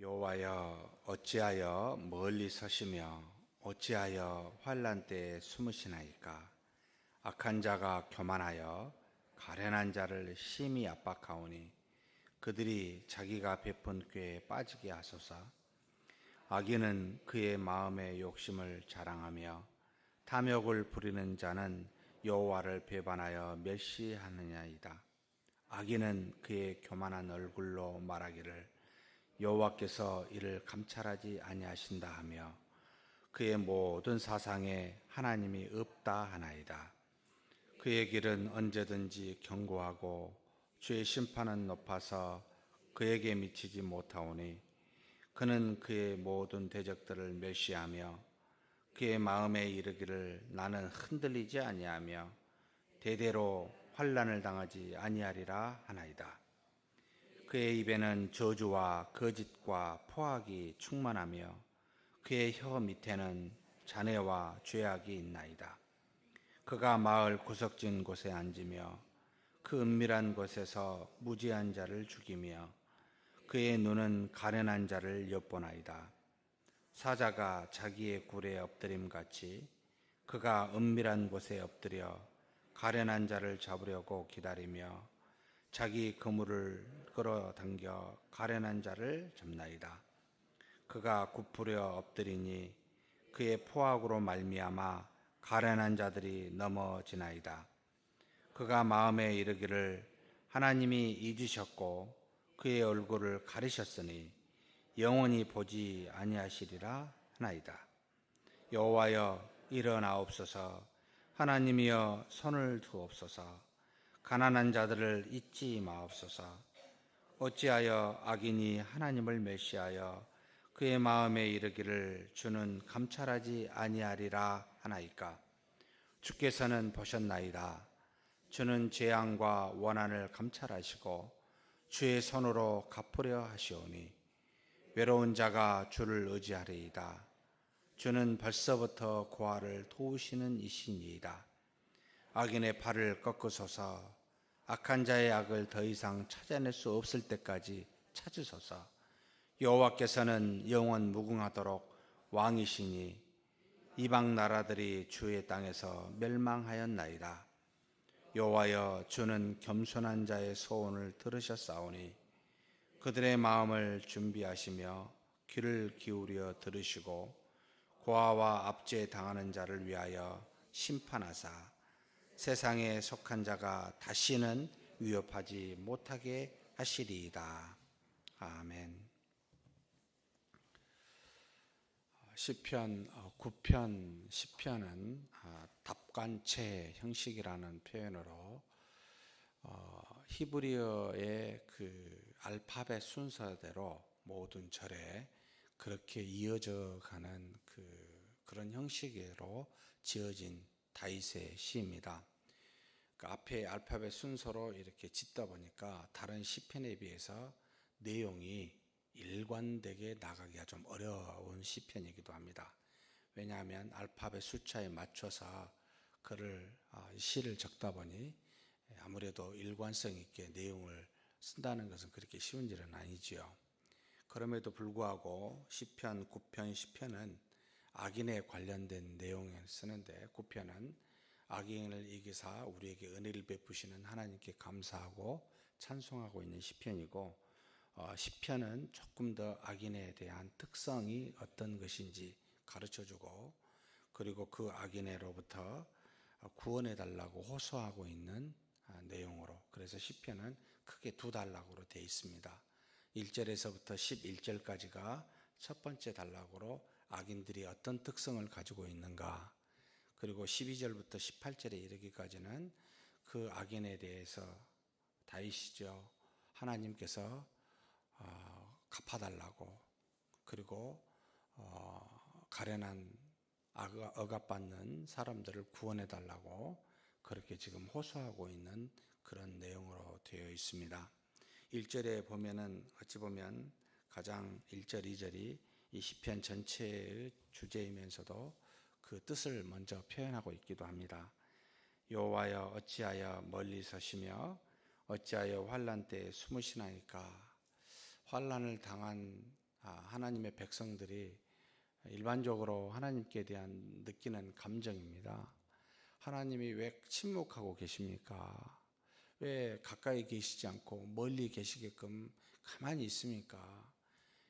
여호와여, 어찌하여 멀리 서시며 어찌하여 환난 때에 숨으시나이까. 악한 자가 교만하여 가련한 자를 심히 압박하오니 그들이 자기가 베푼 꾀에 빠지게 하소서. 악인은 그의 마음의 욕심을 자랑하며 탐욕을 부리는 자는 여호와를 배반하여 멸시하느냐이다. 악인은 그의 교만한 얼굴로 말하기를 여호와께서 이를 감찰하지 아니하신다 하며 그의 모든 사상에 하나님이 없다 하나이다. 그의 길은 언제든지 견고하고 주의 심판은 높아서 그에게 미치지 못하오니 그는 그의 모든 대적들을 멸시하며 그의 마음에 이르기를 나는 흔들리지 아니하며 대대로 환난을 당하지 아니하리라 하나이다. 그의 입에는 저주와 거짓과 포악이 충만하며 그의 혀 밑에는 잔해와 죄악이 있나이다. 그가 마을 구석진 곳에 앉으며 그 은밀한 곳에서 무지한 자를 죽이며 그의 눈은 가련한 자를 엿보나이다. 사자가 자기의 굴에 엎드림같이 그가 은밀한 곳에 엎드려 가련한 자를 잡으려고 기다리며 자기 그물을 끌어당겨 가련한 자를 잡나이다. 그가 굽으려 엎드리니 그의 포악으로 말미암아 가련한 자들이 넘어지나이다. 그가 마음에 이르기를 하나님이 잊으셨고 그의 얼굴을 가리셨으니 영원히 보지 아니하시리라 하나이다. 여호와여, 일어나옵소서. 하나님이여, 손을 두옵소서. 가난한 자들을 잊지 마옵소서. 어찌하여 악인이 하나님을 멸시하여 그의 마음에 이르기를 주는 감찰하지 아니하리라 하나이까. 주께서는 보셨나이다. 주는 재앙과 원한을 감찰하시고 주의 손으로 갚으려 하시오니 외로운 자가 주를 의지하리이다. 주는 벌써부터 고아를 도우시는 이시니이다. 악인의 팔을 꺾으소서. 악한 자의 악을 더 이상 찾아낼 수 없을 때까지 찾으소서. 여호와께서는 영원 무궁하도록 왕이시니 이방 나라들이 주의 땅에서 멸망하였나이다. 여호와여, 주는 겸손한 자의 소원을 들으셨사오니 그들의 마음을 준비하시며 귀를 기울여 들으시고 고아와 압제 당하는 자를 위하여 심판하사 세상에 속한 자가 다시는 위협하지 못하게 하시리이다. 아멘. 시편 9편 10편은 답관체 형식이라는 표현으로 히브리어의 그 알파벳 순서대로 모든 절에 그렇게 이어져 가는 그런 형식으로 지어진 다윗의 시입니다. 그 앞에 알파벳 순서로 이렇게 짓다 보니까 다른 시편에 비해서 내용이 일관되게 나가기가 좀 어려운 시편이기도 합니다. 왜냐하면 알파벳 숫자에 맞춰서 시를 적다 보니 아무래도 일관성 있게 내용을 쓴다는 것은 그렇게 쉬운 일은 아니지요. 그럼에도 불구하고 시편 9편 10편은 악인에 관련된 내용을 쓰는데 9편은 악인을 이기사 우리에게 은혜를 베푸시는 하나님께 감사하고 찬송하고 있는 시편이고 10편은 조금 더 악인에 대한 특성이 어떤 것인지 가르쳐주고 그리고 그 악인으로부터 구원해 달라고 호소하고 있는 내용으로, 그래서 10편은 크게 두 단락으로 되어 있습니다. 1절에서부터 11절까지가 첫 번째 단락으로 악인들이 어떤 특성을 가지고 있는가, 그리고 12절부터 18절에 이르기까지는 그 악인에 대해서 다윗이죠, 하나님께서 갚아달라고, 그리고 가련한 억압받는 사람들을 구원해달라고 그렇게 지금 호소하고 있는 그런 내용으로 되어 있습니다. 1절에 보면은 어찌 보면 가장 1절, 2절이 이 시편 전체의 주제이면서도 그 뜻을 먼저 표현하고 있기도 합니다. 여호와여, 어찌하여 멀리 서시며 어찌하여 환난 때에 숨으시나이까. 환난을 당한 하나님의 백성들이 일반적으로 하나님께 대한 느끼는 감정입니다. 하나님이 왜 침묵하고 계십니까? 왜 가까이 계시지 않고 멀리 계시게끔 가만히 있습니까?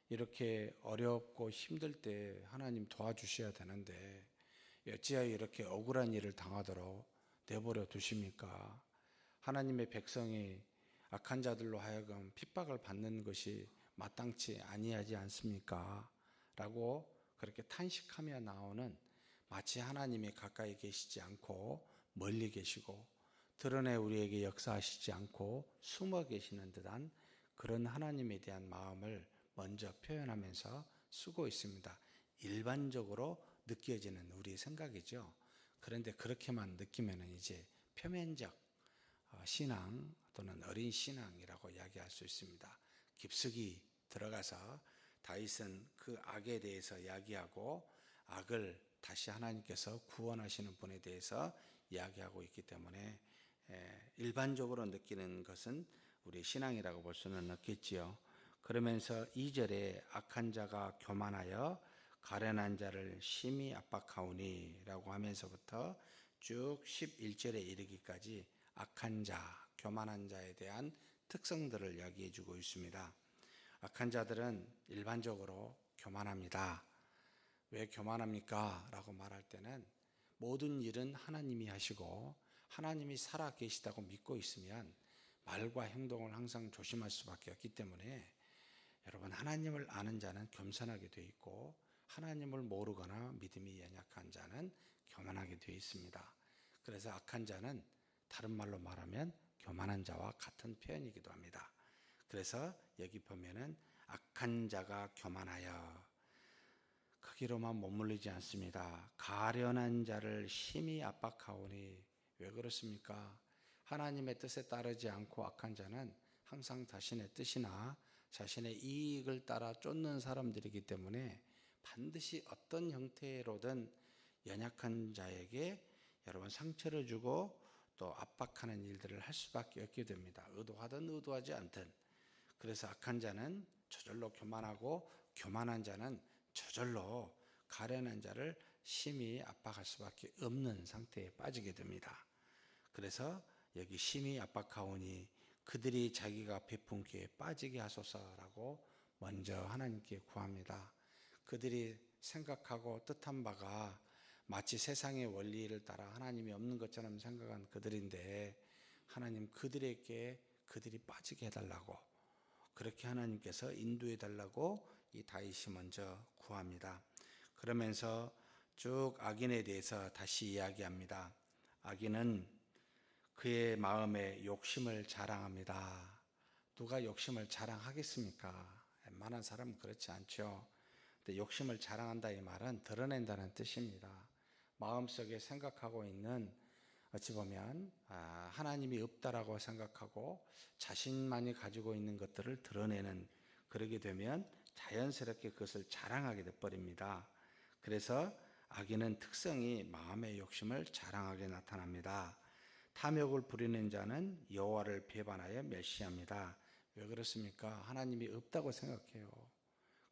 이렇게 어렵고 힘들 때 하나님 도와주셔야 되는데 어찌하여 이렇게 억울한 일을 당하도록 내버려 두십니까? 하나님의 백성이 악한 자들로 하여금 핍박을 받는 것이 마땅치 아니하지 않습니까? 라고 그렇게 탄식하며 나오는, 마치 하나님이 가까이 계시지 않고 멀리 계시고 드러내 우리에게 역사하시지 않고 숨어 계시는 듯한 그런 하나님에 대한 마음을 먼저 표현하면서 쓰고 있습니다. 일반적으로 느껴지는 우리 생각이죠. 그런데 그렇게만 느끼면 이제 표면적 신앙 또는 어린 신앙이라고 이야기할 수 있습니다. 깊숙이 들어가서 다윗은 그 악에 대해서 이야기하고 악을 다시 하나님께서 구원하시는 분에 대해서 이야기하고 있기 때문에 일반적으로 느끼는 것은 우리 신앙이라고 볼 수는 없겠지요. 그러면서 2절에 악한 자가 교만하여 가련한 자를 심히 압박하오니 라고 하면서부터 쭉 11절에 이르기까지 악한 자, 교만한 자에 대한 특성들을 이야기해 주고 있습니다. 악한 자들은 일반적으로 교만합니다. 왜 교만합니까? 라고 말할 때는 모든 일은 하나님이 하시고 하나님이 살아 계시다고 믿고 있으면 말과 행동을 항상 조심할 수밖에 없기 때문에, 여러분, 하나님을 아는 자는 겸손하게 되어 있고 하나님을 모르거나 믿음이 연약한 자는 교만하게 되어 있습니다. 그래서 악한 자는 다른 말로 말하면 교만한 자와 같은 표현이기도 합니다. 그래서 여기 보면은 악한 자가 교만하여, 거기로만 머물리지 않습니다. 가련한 자를 심히 압박하오니. 왜 그렇습니까? 하나님의 뜻에 따르지 않고 악한 자는 항상 자신의 뜻이나 자신의 이익을 따라 쫓는 사람들이기 때문에 반드시 어떤 형태로든 연약한 자에게 여러분 상처를 주고 또 압박하는 일들을 할 수밖에 없게 됩니다. 의도하든 의도하지 않든. 그래서 악한 자는 저절로 교만하고 교만한 자는 저절로 가련한 자를 심히 압박할 수밖에 없는 상태에 빠지게 됩니다. 그래서 여기 심히 압박하오니 그들이 자기가 베푼 기에 빠지게 하소서라고 먼저 하나님께 구합니다. 그들이 생각하고 뜻한 바가 마치 세상의 원리를 따라 하나님이 없는 것처럼 생각한 그들인데, 하나님 그들에게 그들이 빠지게 해달라고, 그렇게 하나님께서 인도해 달라고 이 다윗이 먼저 구합니다. 그러면서 쭉 악인에 대해서 다시 이야기합니다. 악인은 그의 마음에 욕심을 자랑합니다. 누가 욕심을 자랑하겠습니까? 웬만한 사람은 그렇지 않죠. 근데 욕심을 자랑한다 이 말은 드러낸다는 뜻입니다. 마음속에 생각하고 있는, 어찌 보면 하나님이 없다라고 생각하고 자신만이 가지고 있는 것들을 드러내는, 그러게 되면 자연스럽게 그것을 자랑하게 돼버립니다. 그래서 악인은 특성이 마음의 욕심을 자랑하게 나타납니다. 탐욕을 부리는 자는 여호와를 배반하여 멸시합니다. 왜 그렇습니까? 하나님이 없다고 생각해요.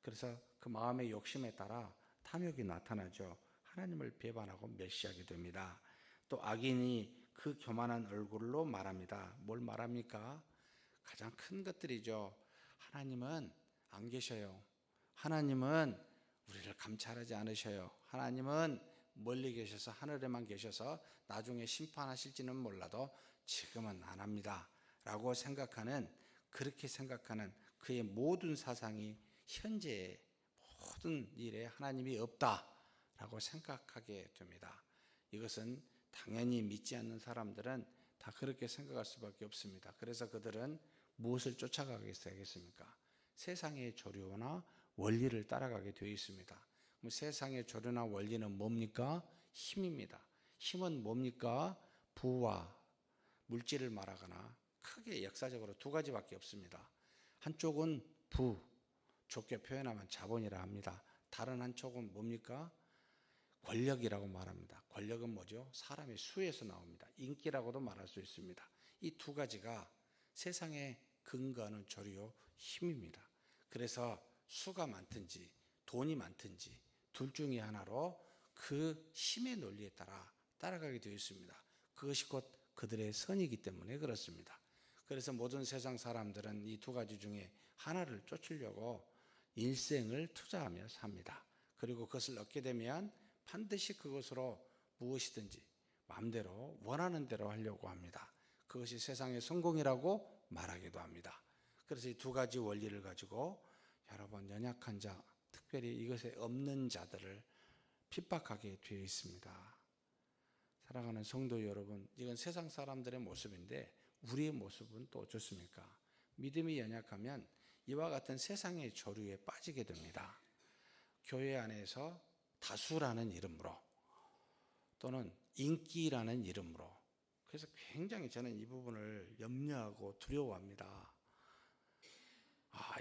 그래서 그 마음의 욕심에 따라 탐욕이 나타나죠. 하나님을 배반하고 멸시하게 됩니다. 또 악인이 그 교만한 얼굴로 말합니다. 뭘 말합니까? 가장 큰 것들이죠. 하나님은 안 계셔요. 하나님은 우리를 감찰하지 않으셔요. 하나님은 멀리 계셔서 하늘에만 계셔서 나중에 심판하실지는 몰라도 지금은 안 합니다 라고 생각하는, 그렇게 생각하는 그의 모든 사상이 현재의 모든 일에 하나님이 없다라고 생각하게 됩니다. 이것은 당연히 믿지 않는 사람들은 다 그렇게 생각할 수밖에 없습니다. 그래서 그들은 무엇을 쫓아가겠습니까? 세상의 조류나 원리를 따라가게 되어 있습니다. 세상의 조류나 원리는 뭡니까? 힘입니다. 힘은 뭡니까? 부와 물질을 말하거나 크게 역사적으로 두 가지밖에 없습니다. 한쪽은 부, 좋게 표현하면 자본이라 합니다. 다른 한쪽은 뭡니까? 권력이라고 말합니다. 권력은 뭐죠? 사람의 수에서 나옵니다. 인기라고도 말할 수 있습니다. 이 두 가지가 세상에 근거하는 조류 힘입니다. 그래서 수가 많든지 돈이 많든지 둘 중에 하나로 그 힘의 논리에 따라 따라가게 되어 있습니다. 그것이 곧 그들의 선이기 때문에 그렇습니다. 그래서 모든 세상 사람들은 이 두 가지 중에 하나를 쫓으려고 일생을 투자하며 삽니다. 그리고 그것을 얻게 되면 반드시 그것으로 무엇이든지 마음대로 원하는 대로 하려고 합니다. 그것이 세상의 성공이라고 말하기도 합니다. 그래서 이 두 가지 원리를 가지고 여러분 연약한 자, 특별히 이것에 없는 자들을 핍박하게 되어 있습니다. 사랑하는 성도 여러분, 이건 세상 사람들의 모습인데 우리의 모습은 또 어떻습니까? 믿음이 연약하면 이와 같은 세상의 조류에 빠지게 됩니다. 교회 안에서 다수라는 이름으로 또는 인기라는 이름으로, 그래서 굉장히 저는 이 부분을 염려하고 두려워합니다.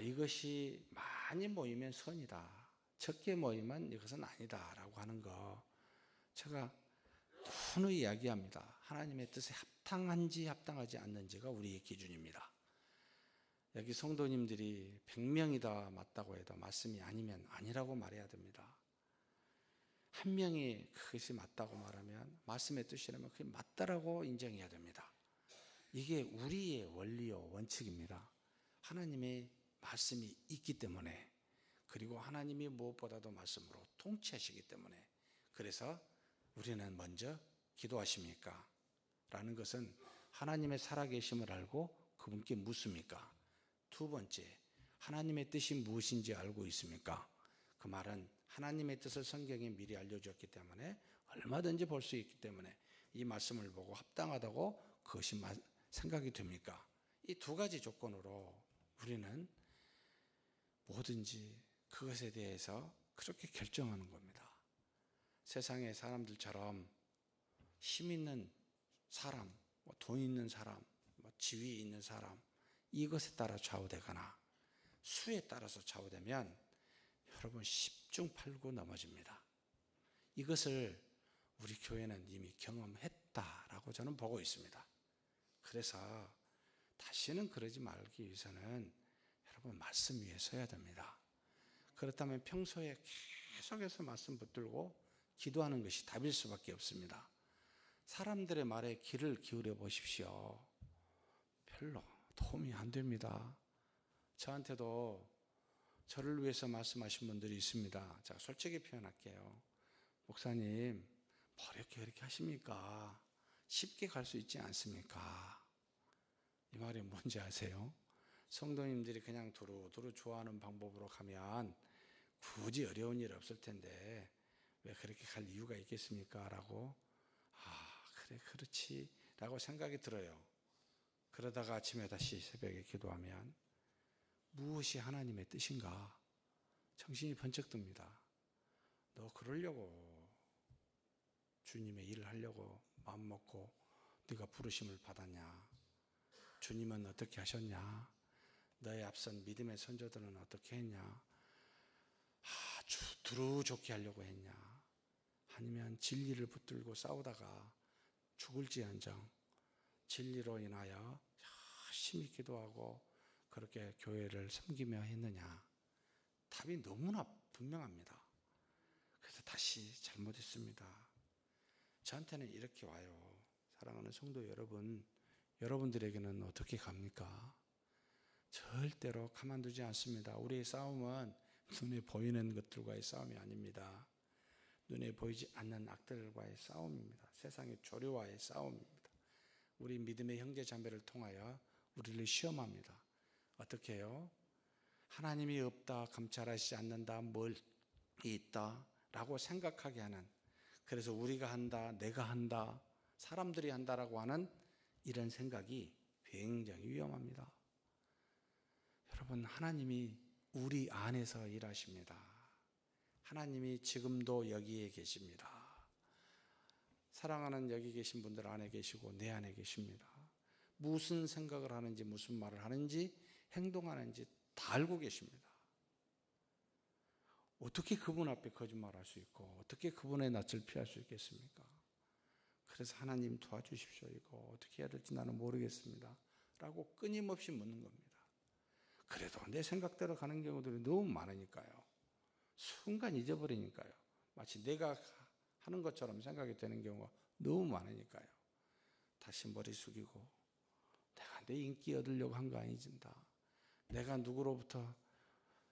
이것이 많이 모이면 선이다, 적게 모이면 이것은 아니다 라고 하는 거 제가 누누이 이야기합니다. 하나님의 뜻에 합당한지 합당하지 않는지가 우리의 기준입니다. 여기 성도님들이 100명이다 맞다고 해도 말씀이 아니면 아니라고 말해야 됩니다. 한 명이 그것이 맞다고 말하면 말씀의 뜻이라면 그게 맞다라고 인정해야 됩니다. 이게 우리의 원리요 원칙입니다. 하나님의 말씀이 있기 때문에, 그리고 하나님이 무엇보다도 말씀으로 통치하시기 때문에, 그래서 우리는 먼저 기도하십니까? 라는 것은 하나님의 살아계심을 알고 그분께 묻습니까? 두 번째, 하나님의 뜻이 무엇인지 알고 있습니까? 그 말은 하나님의 뜻을 성경에 미리 알려주었기 때문에 얼마든지 볼 수 있기 때문에 이 말씀을 보고 합당하다고 그것이 생각이 됩니까? 이 두 가지 조건으로 우리는 뭐든지 그것에 대해서 그렇게 결정하는 겁니다. 세상의 사람들처럼 힘 있는 사람, 돈 있는 사람, 지위 있는 사람, 이것에 따라 좌우되거나 수에 따라서 좌우되면 여러분 10중 8구 넘어집니다. 이것을 우리 교회는 이미 경험했다라고 저는 보고 있습니다. 그래서 다시는 그러지 말기 위해서는 여러분 말씀 위에 서야 됩니다. 그렇다면 평소에 계속해서 말씀 붙들고 기도하는 것이 답일 수밖에 없습니다. 사람들의 말에 귀를 기울여 보십시오. 별로 도움이 안 됩니다. 저한테도 저를 위해서 말씀하신 분들이 있습니다. 제가 솔직히 표현할게요. 목사님, 뭐 이렇게 하십니까? 쉽게 갈 수 있지 않습니까? 이 말이 뭔지 아세요? 성도님들이 그냥 두루두루 좋아하는 방법으로 가면 굳이 어려운 일 없을 텐데 왜 그렇게 갈 이유가 있겠습니까? 라고, 그래, 그렇지 라고 생각이 들어요. 그러다가 아침에 다시 새벽에 기도하면 무엇이 하나님의 뜻인가? 정신이 번쩍 듭니다. 너 그러려고 주님의 일을 하려고 마음먹고 네가 부르심을 받았냐? 주님은 어떻게 하셨냐? 너의 앞선 믿음의 선조들은 어떻게 했냐? 두루 좋게 하려고 했냐? 아니면 진리를 붙들고 싸우다가 죽을지언정 진리로 인하여 열심히 기도하고 그렇게 교회를 섬기며 했느냐? 답이 너무나 분명합니다. 그래서 다시 잘못했습니다. 저한테는 이렇게 와요. 사랑하는 성도 여러분, 여러분들에게는 어떻게 갑니까? 절대로 가만두지 않습니다. 우리의 싸움은 눈에 보이는 것들과의 싸움이 아닙니다. 눈에 보이지 않는 악들과의 싸움입니다. 세상의 조류와의 싸움입니다. 우리 믿음의 형제 자매를 통하여 우리를 시험합니다. 어떻게 해요? 하나님이 없다, 감찰하시지 않는다, 뭘 있다 라고 생각하게 하는, 그래서 우리가 한다, 내가 한다, 사람들이 한다라고 하는 이런 생각이 굉장히 위험합니다. 여러분, 하나님이 우리 안에서 일하십니다. 하나님이 지금도 여기에 계십니다. 사랑하는 여기 계신 분들 안에 계시고 내 안에 계십니다. 무슨 생각을 하는지, 무슨 말을 하는지, 행동하는지 다 알고 계십니다. 어떻게 그분 앞에 거짓말할 수 있고 어떻게 그분의 낯을 피할 수 있겠습니까? 그래서 하나님 도와주십시오. 이거 어떻게 해야 될지 나는 모르겠습니다. 라고 끊임없이 묻는 겁니다. 그래도 내 생각대로 가는 경우들이 너무 많으니까요. 순간 잊어버리니까요. 마치 내가 하는 것처럼 생각이 되는 경우가 너무 많으니까요. 다시 머리 숙이고, 내가 내 인기 얻으려고 한 거 아니진다. 내가 누구로부터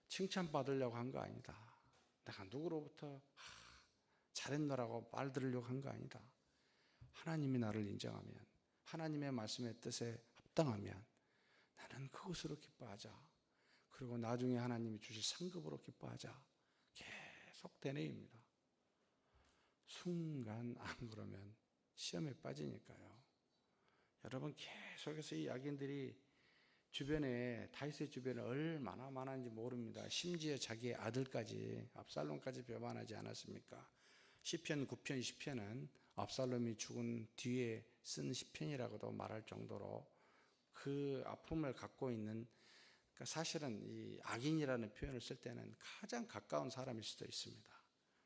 칭찬받으려고 한 거 아니다. 내가 누구로부터 잘했노라고 말 들으려고 한 거 아니다. 하나님이 나를 인정하면, 하나님의 말씀의 뜻에 합당하면 나는 그것으로 기뻐하자. 그리고 나중에 하나님이 주실 상급으로 기뻐하자. 계속 되뇌입니다. 순간 안 그러면 시험에 빠지니까요. 여러분, 계속해서 이 악인들이 주변에, 다윗의 주변에 얼마나 많은지 모릅니다. 심지어 자기의 아들까지, 압살롬까지 배반하지 않았습니까? 시편 9편 10편은 압살롬이 죽은 뒤에 쓴 시편이라고도 말할 정도로 그 아픔을 갖고 있는, 그러니까 사실은 이 악인이라는 표현을 쓸 때는 가장 가까운 사람일 수도 있습니다.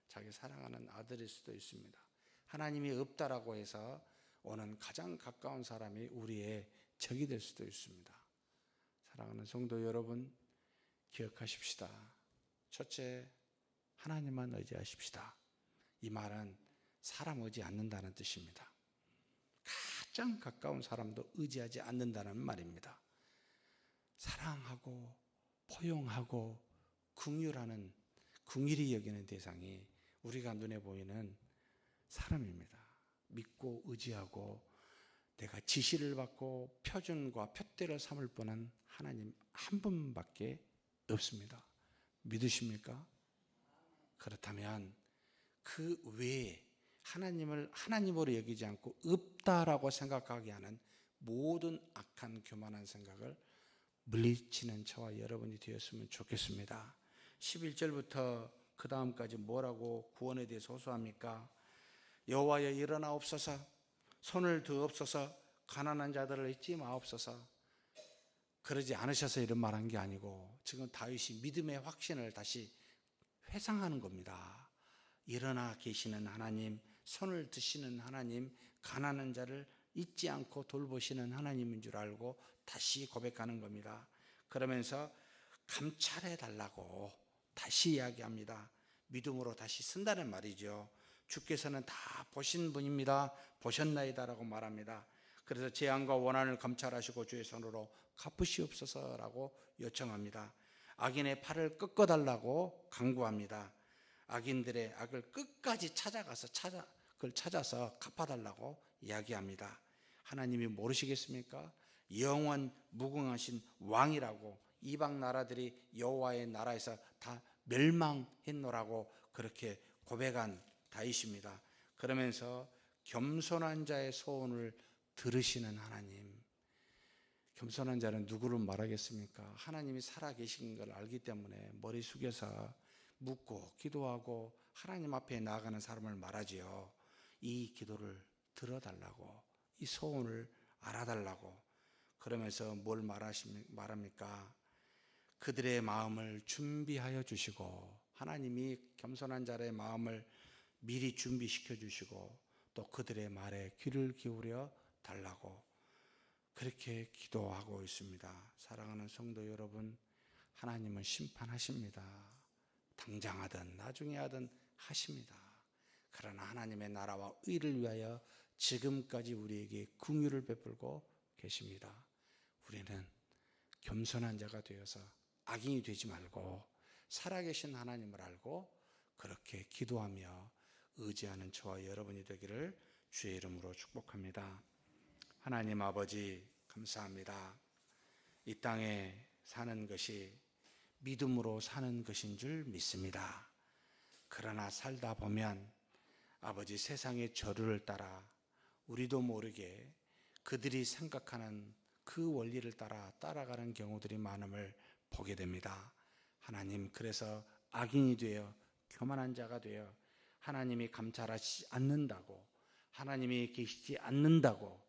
자기 사랑하는 아들일 수도 있습니다. 하나님이 없다라고 해서 오는 가장 가까운 사람이 우리의 적이 될 수도 있습니다. 사랑하는 성도 여러분, 기억하십시다. 첫째, 하나님만 의지하십시다. 이 말은 사람 의지 않는다는 뜻입니다. 가장 가까운 사람도 의지하지 않는다는 말입니다. 사랑하고 포용하고 긍휼하는, 긍휼히 여기는 대상이 우리가 눈에 보이는 사람입니다. 믿고 의지하고 내가 지시를 받고 표준과 푯대를 삼을 분은 하나님 한 분밖에 없습니다. 믿으십니까? 그렇다면 그 외에 하나님을 하나님으로 여기지 않고 없다라고 생각하게 하는 모든 악한 교만한 생각을 물리치는 저와 여러분이 되었으면 좋겠습니다. 11절부터 그 다음까지 뭐라고 구원에 대해서 호소합니까? 여호와여 일어나옵소서, 손을 드옵소서, 가난한 자들을 잊지 마옵소서. 그러지 않으셔서 이런 말한 게 아니고 지금 다윗이 믿음의 확신을 다시 회상하는 겁니다. 일어나 계시는 하나님, 손을 드시는 하나님, 가난한 자를 잊지 않고 돌보시는 하나님인 줄 알고 다시 고백하는 겁니다. 그러면서 감찰해 달라고 다시 이야기합니다. 믿음으로 다시 쓴다는 말이죠. 주께서는 다 보신 분입니다. 보셨나이다라고 말합니다. 그래서 재앙과 원한을 감찰하시고 주의 손으로 갚으시옵소서라고 요청합니다. 악인의 팔을 꺾어달라고 강구합니다. 악인들의 악을 끝까지 그걸 찾아서 갚아달라고 이야기합니다. 하나님이 모르시겠습니까? 영원 무궁하신 왕이라고, 이방 나라들이 여호와의 나라에서 다 멸망했노라고 그렇게 고백한 다윗입니다. 그러면서 겸손한 자의 소원을 들으시는 하나님, 겸손한 자는 누구를 말하겠습니까? 하나님이 살아계신 걸 알기 때문에 머리 숙여서 묻고 기도하고 하나님 앞에 나아가는 사람을 말하지요. 이 기도를 들어달라고, 이 소원을 알아달라고. 그러면서 뭘 말합니까? 그들의 마음을 준비하여 주시고, 하나님이 겸손한 자의 마음을 미리 준비시켜 주시고 또 그들의 말에 귀를 기울여 달라고 그렇게 기도하고 있습니다. 사랑하는 성도 여러분, 하나님은 심판하십니다. 당장 하든 나중에 하든 하십니다. 그러나 하나님의 나라와 의를 위하여 지금까지 우리에게 긍휼을 베풀고 계십니다. 우리는 겸손한 자가 되어서 악인이 되지 말고 살아계신 하나님을 알고 그렇게 기도하며 의지하는 저와 여러분이 되기를 주의 이름으로 축복합니다. 하나님 아버지, 감사합니다. 이 땅에 사는 것이 믿음으로 사는 것인 줄 믿습니다. 그러나 살다 보면 아버지, 세상의 저류를 따라 우리도 모르게 그들이 생각하는 그 원리를 따라가는 경우들이 많음을 보게 됩니다. 하나님, 그래서 악인이 되어 교만한 자가 되어 하나님이 감찰하지 않는다고, 하나님이 계시지 않는다고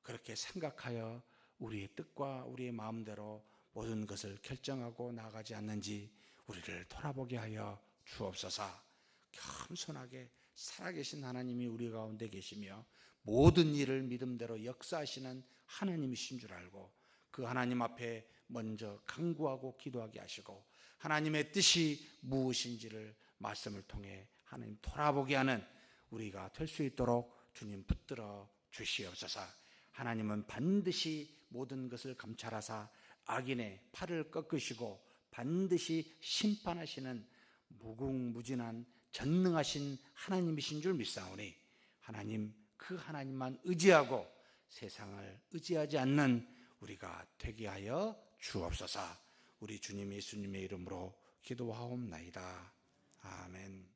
그렇게 생각하여 우리의 뜻과 우리의 마음대로 모든 것을 결정하고 나가지 않는지 우리를 돌아보게 하여 주옵소서. 겸손하게 살아계신 하나님이 우리 가운데 계시며 모든 일을 믿음대로 역사하시는 하나님이신 줄 알고 그 하나님 앞에 먼저 간구하고 기도하게 하시고 하나님의 뜻이 무엇인지를 말씀을 통해 하나님 돌아보게 하는 우리가 될 수 있도록 주님 붙들어 주시옵소서. 하나님은 반드시 모든 것을 감찰하사 악인의 팔을 꺾으시고 반드시 심판하시는 무궁무진한 전능하신 하나님이신 줄 믿사오니 하나님, 그 하나님만 의지하고 세상을 의지하지 않는 우리가 되게 하여 주옵소서. 우리 주님 예수님의 이름으로 기도하옵나이다. 아멘.